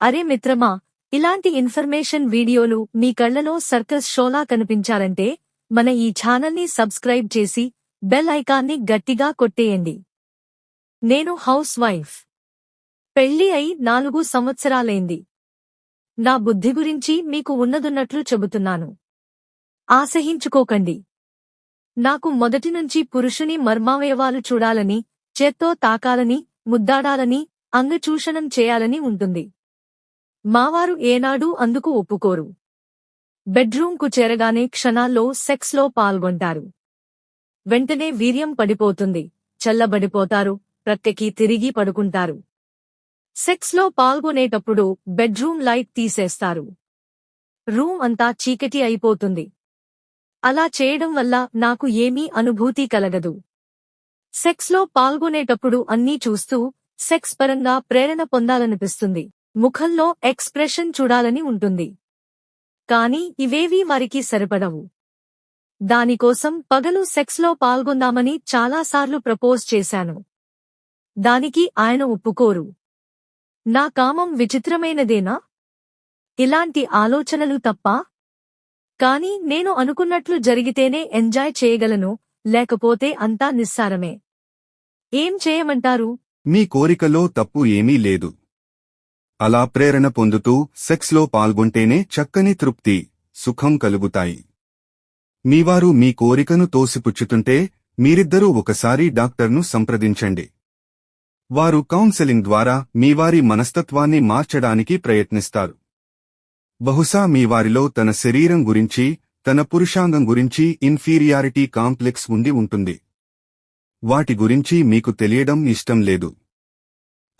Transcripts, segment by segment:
అరే మిత్రమా, ఇలాంటి ఇన్ఫర్మేషన్ వీడియోలు మీ కళ్లలో సర్కస్ షోలా కనిపించాలంటే మన ఈ ఛానల్ని సబ్స్క్రైబ్ చేసి బెల్ ఐకాన్ని గట్టిగా కొట్టేయండి. నేను హౌస్ వైఫ్. పెళ్లి అయి 4 సంవత్సరాలైంది. నా బుద్ధి గురించి మీకు ఉన్నదున్నట్లు చెబుతున్నాను. ఆసహించుకోకండి. నాకు మొదటినుంచి పురుషుని మర్మావయవాలు చూడాలని, చేత్తో తాకాలని, ముద్దాడాలని, అంగచూషణం చేయాలని ఉంటుంది. మావారు ఏనాడూ అందుకు ఒప్పుకోరు. బెడ్రూంకు చేరగానే క్షణాల్లో సెక్స్లో పాల్గొంటారు. వెంటనే వీర్యం పడిపోతుంది, చల్లబడిపోతారు, ప్రక్కకి తిరిగి పడుకుంటారు. సెక్స్లో పాల్గొనేటప్పుడు బెడ్రూమ్ లైట్ తీసేస్తారు. రూమ్ అంతా చీకటి అయిపోతుంది. అలా చేయడం వల్ల నాకు ఏమీ అనుభూతి కలగదు. సెక్స్లో పాల్గొనేటప్పుడు అన్నీ చూస్తూ సెక్స్ పరంగా ప్రేరణ పొందాలనిపిస్తుంది. ముఖంలో ఎక్స్ప్రెషన్ చూడాలని ఉంటుంది. కానీ ఇవేవీ వారికి సరిపడవు. దానికోసం పగలు సెక్స్లో పాల్గొందామని చాలాసార్లు ప్రపోజ్ చేశాను. దానికి ఆయన ఒప్పుకోరు. నా కామం విచిత్రమైనదేనా? ఇలాంటి ఆలోచనలు తప్పా? కానీ నేను అనుకున్నట్లు జరిగితేనే ఎంజాయ్ చేయగలను, లేకపోతే అంతా నిస్సారమే. ఏం చేయమంటారు? మీ కోరికలో తప్పు ఏమీ లేదు. అలా ప్రేరణ పొందుతూ సెక్స్లో పాల్గొంటేనే చక్కని తృప్తి, సుఖం కలుగుతాయి. మీవారు మీ కోరికను తోసిపుచ్చుతుంటే మీరిద్దరూ ఒకసారి డాక్టర్ను సంప్రదించండి. వారు కౌన్సెలింగ్ ద్వారా మీవారి మనస్తత్వాన్ని మార్చడానికి ప్రయత్నిస్తారు. బహుశా మీవారిలో తన శరీరం గురించి, తన పురుషాంగం గురించి ఇన్ఫీరియారిటీ కాంప్లెక్స్ ఉండి ఉంటుంది. వాటి గురించి మీకు తెలియడం ఇష్టం లేదు.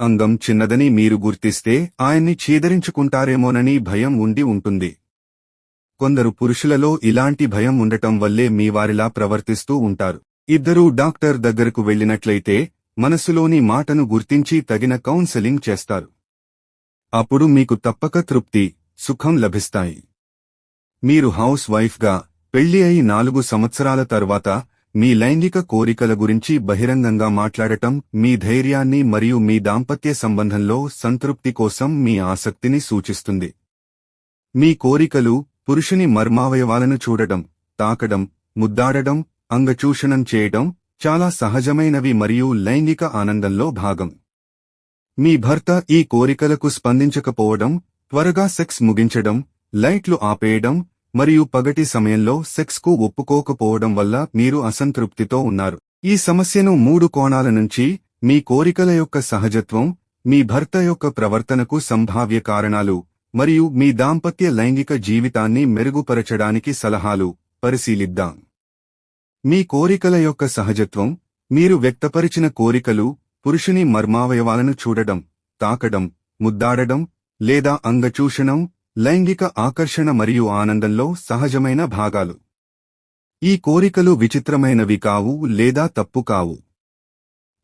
అంగం చిన్నదని మీరు గుర్తిస్తే ఆయన్ని చీదరించుకుంటారేమోనని భయం ఉండి ఉంటుంది. కొందరు పురుషులలో ఇలాంటి భయం ఉండటం వల్లే మీవారిలా ప్రవర్తిస్తూ ఉంటారు. ఇద్దరూ డాక్టర్ దగ్గరకు వెళ్లినట్లయితే మనసులోని మాటను గుర్తించి తగిన కౌన్సెలింగ్ చేస్తారు. అప్పుడు మీకు తప్పక తృప్తి, సుఖం లభిస్తాయి. మీరు హౌస్ వైఫ్గా పెళ్లి అయి 4 సంవత్సరాల తర్వాత మీ లైంగిక కోరికల గురించి బహిరంగంగా మాట్లాడటం మీ ధైర్యాన్ని మరియు మీ దాంపత్య సంబంధంలో సంతృప్తి కోసం మీ ఆసక్తిని సూచిస్తుంది. మీ కోరికలు పురుషుని మర్మావయవాలను చూడటం, తాకడం, ముద్దాడడం, అంగచూషణం చేయడం చాలా సహజమైనవి మరియు లైంగిక ఆనందంలో భాగం. మీ భర్త ఈ కోరికలకు స్పందించకపోవడం, త్వరగా సెక్స్ ముగించడం, లైట్లు ఆపేయడం మరియు పగటి సమయంలో సెక్స్కు ఒప్పుకోకపోవడం వల్ల మీరు అసంతృప్తితో ఉన్నారు. ఈ సమస్యను 3 కోణాల నుంచి, మీ కోరికల యొక్క సహజత్వం, మీ భర్త యొక్క ప్రవర్తనకు సంభావ్య కారణాలు మరియు మీ దాంపత్య లైంగిక జీవితాన్ని మెరుగుపరచడానికి సలహాలు పరిశీలిద్దాం. మీ కోరికల యొక్క సహజత్వం, మీరు వ్యక్తపరిచిన కోరికలు పురుషుని మర్మావయవాలను చూడడం, తాకడం, ముద్దాడడం లేదా అంగచూషణం లైంగిక ఆకర్షణ మరియు ఆనందంలో సహజమైన భాగాలు. ఈ కోరికలు విచిత్రమైనవి కావు లేదా తప్పు కావు.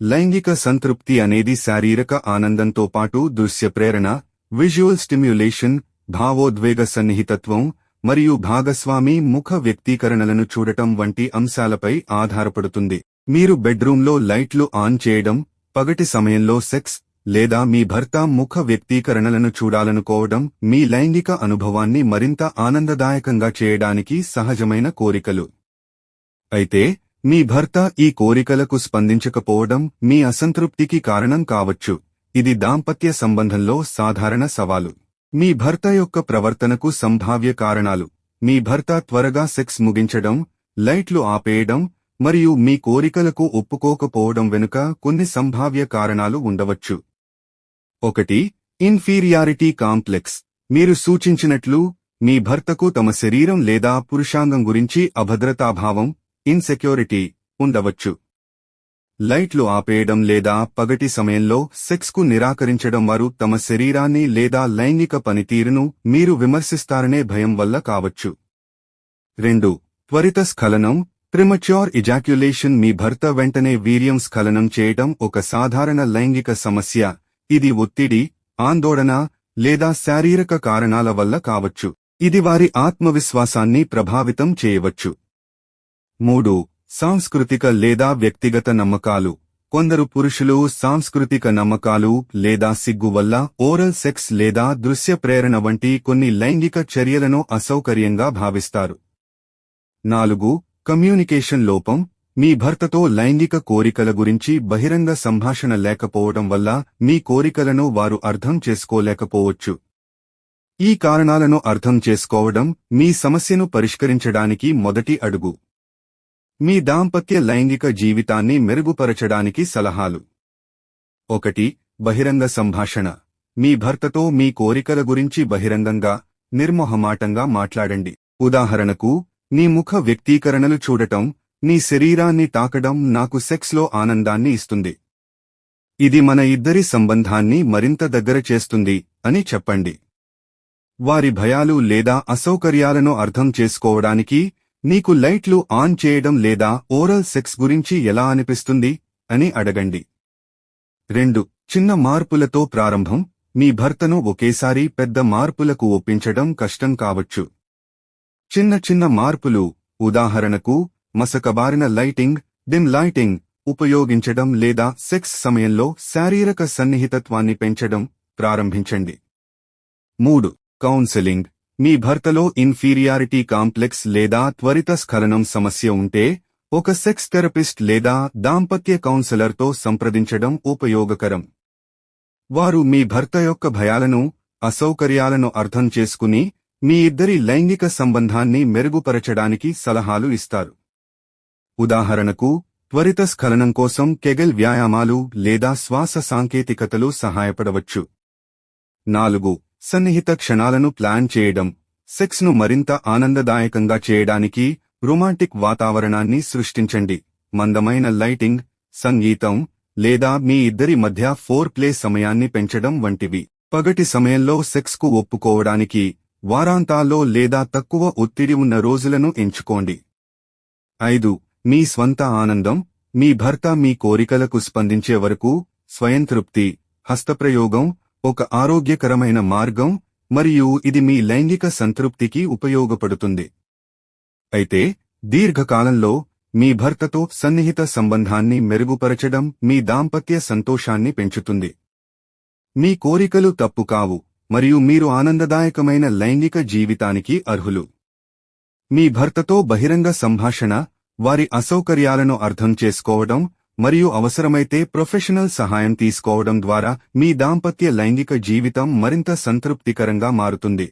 లైంగిక సంతృప్తి అనేది శారీరక ఆనందంతో పాటు దృశ్య ప్రేరణ, విజువల్ స్టిమ్యులేషన్, భావోద్వేగ సన్నిహితత్వం మరియు భాగస్వామి ముఖ వ్యక్తీకరణలను చూడటం వంటి అంశాలపై ఆధారపడుతుంది. మీరు బెడ్రూంలో లైట్లు ఆన్ చేయడం, పగటి సమయంలో సెక్స్ లేదా మీ భర్త ముఖ వ్యక్తీకరణలను చూడాలనుకోవడం మీ లైంగిక అనుభవాన్ని మరింత ఆనందదాయకంగా చేయడానికి సహజమైన కోరికలు. అయితే మీ భర్త ఈ కోరికలకు స్పందించకపోవడం మీ అసంతృప్తికి కారణం కావచ్చు. ఇది దాంపత్య సంబంధంలో సాధారణ సవాలు. మీ భర్త యొక్క ప్రవర్తనకు సంభావ్య కారణాలు, మీ భర్త త్వరగా సెక్స్ ముగించడం, లైట్లు ఆపేయడం మరియు మీ కోరికలకు ఒప్పుకోకపోవడం వెనుక కొన్ని సంభావ్య కారణాలు ఉండవచ్చు. 1. Inferiority complex. మీరు సూచించినట్లు మీ భర్తకు తమ శరీరం లేదా పురుషాంగం గురించి అభద్రతాభావం, ఇన్సెక్యూరిటీ ఉండవచ్చు. లైట్లు ఆపేయడం లేదా పగటి సమయంలో సెక్స్కు నిరాకరించడం వారు తమ శరీరాన్ని లేదా లైంగిక పనితీరును మీరు విమర్శిస్తారనే భయం వల్ల కావచ్చు. 2. త్వరిత స్ఖలనం, ప్రిమచ్యూర్ ఇజాక్యులేషన్. మీ భర్త వెంటనే వీర్యం స్ఖలనం చేయడం ఒక సాధారణ లైంగిక సమస్య. ఇది ఒత్తిడి, ఆందోళన లేదా శారీరక కారణాల వల్ల కావచ్చు. ఇది వారి ఆత్మవిశ్వాసాన్ని ప్రభావితం చేయవచ్చు. 3. సాంస్కృతిక లేదా వ్యక్తిగత నమ్మకాలు. కొందరు పురుషులు సాంస్కృతిక నమ్మకాలు లేదా సిగ్గు వల్ల ఓరల్ సెక్స్ లేదా దృశ్య ప్రేరణ వంటి కొన్ని లైంగిక చర్యలను అసౌకర్యంగా భావిస్తారు. 4. కమ్యూనికేషన్ లోపం. మీ భర్తతో లైంగిక కోరికల గురించి బహిరంగ సంభాషణ లేకపోవడం వల్ల మీ కోరికలను వారు అర్థం చేసుకోలేకపోవచ్చు. ఈ కారణాలను అర్థం చేసుకోవడం మీ సమస్యను పరిష్కరించడానికి మొదటి అడుగు. మీ దాంపత్య లైంగిక జీవితాన్ని మెరుగుపరచడానికి సలహాలు. 1. బహిరంగ సంభాషణ. మీ భర్తతో మీ కోరికల గురించి బహిరంగంగా, నిర్మొహమాటంగా మాట్లాడండి. ఉదాహరణకు, నీ ముఖ వ్యక్తీకరణలు చూడటం, నీ శరీరాన్ని తాకడం నాకు సెక్స్లో ఆనందాన్ని ఇస్తుంది. ఇది మన ఇద్దరి సంబంధాన్ని మరింత దగ్గర చేస్తుంది అని చెప్పండి. వారి భయాలు లేదా అసౌకర్యాలను అర్థం చేసుకోవడానికి, నీకు లైట్లు ఆన్ చేయడం లేదా ఓరల్ సెక్స్ గురించి ఎలా అనిపిస్తుంది అని అడగండి. 2. చిన్న మార్పులతో ప్రారంభం. మీ భర్తను ఒకేసారి పెద్ద మార్పులకు ఒప్పించడం కష్టం కావచ్చు. చిన్న చిన్న మార్పులు, ఉదాహరణకు మసకబారిన లైటింగ్, డిమ్ లైటింగ్ ఉపయోగించడం లేదా సెక్స్ సమయంలో శారీరక సన్నిహితత్వాన్ని పెంచడం ప్రారంభించండి. 3. కౌన్సెలింగ్. మీ భర్తలో ఇన్ఫీరియారిటీ కాంప్లెక్స్ లేదా త్వరిత స్ఖలనం సమస్య ఉంటే, ఒక సెక్స్ థెరపిస్ట్ లేదా దాంపత్య కౌన్సెలర్తో సంప్రదించడం ఉపయోగకరం. వారు మీ భర్త యొక్క భయాలను, అసౌకర్యాలను అర్థం చేసుకుని మీ ఇద్దరి లైంగిక సంబంధాన్ని మెరుగుపరచడానికి సలహాలు ఇస్తారు. ఉదాహరణకు, త్వరిత స్ఖలనం కోసం కెగెల్ వ్యాయామాలు లేదా శ్వాస సాంకేతికతలు సహాయపడవచ్చు. 4. సన్నిహిత క్షణాలను ప్లాన్ చేయడం. సెక్స్ను మరింత ఆనందదాయకంగా చేయడానికి రొమాంటిక్ వాతావరణాన్ని సృష్టించండి. మందమైన లైటింగ్, సంగీతం, లేదా మీ ఇద్దరి మధ్య ఫోర్ ప్లే సమయాన్ని పెంచడం వంటివి. పగటి సమయంలో సెక్స్కు ఒప్పుకోవడానికి వారాంతాల్లో లేదా తక్కువ ఒత్తిడి ఉన్న రోజులను ఎంచుకోండి. 5. మీ స్వంత ఆనందం. మీ భర్త మీ కోరికలకు స్పందించే వరకు స్వయంతృప్తి, హస్తప్రయోగం ఒక ఆరోగ్యకరమైన మార్గం మరియు ఇది మీ లైంగిక సంతృప్తికి ఉపయోగపడుతుంది. అయితే దీర్ఘకాలంలో మీ భర్తతో సన్నిహిత సంబంధాన్ని మెరుగుపరచడం మీ దాంపత్య సంతోషాన్ని పెంచుతుంది. మీ కోరికలు తప్పు కావు మరియు మీరు ఆనందదాయకమైన లైంగిక జీవితానికి అర్హులు. మీ భర్తతో బహిరంగ సంభాషణ, వారి అసౌకర్యాలను అర్థం చేసుకోవడం మరియు అవసరమైతే ప్రొఫెషనల్ సహాయం తీసుకోవడం ద్వారా మీ దాంపత్య లైంగిక జీవితం మరింత సంతృప్తికరంగా మారుతుంది.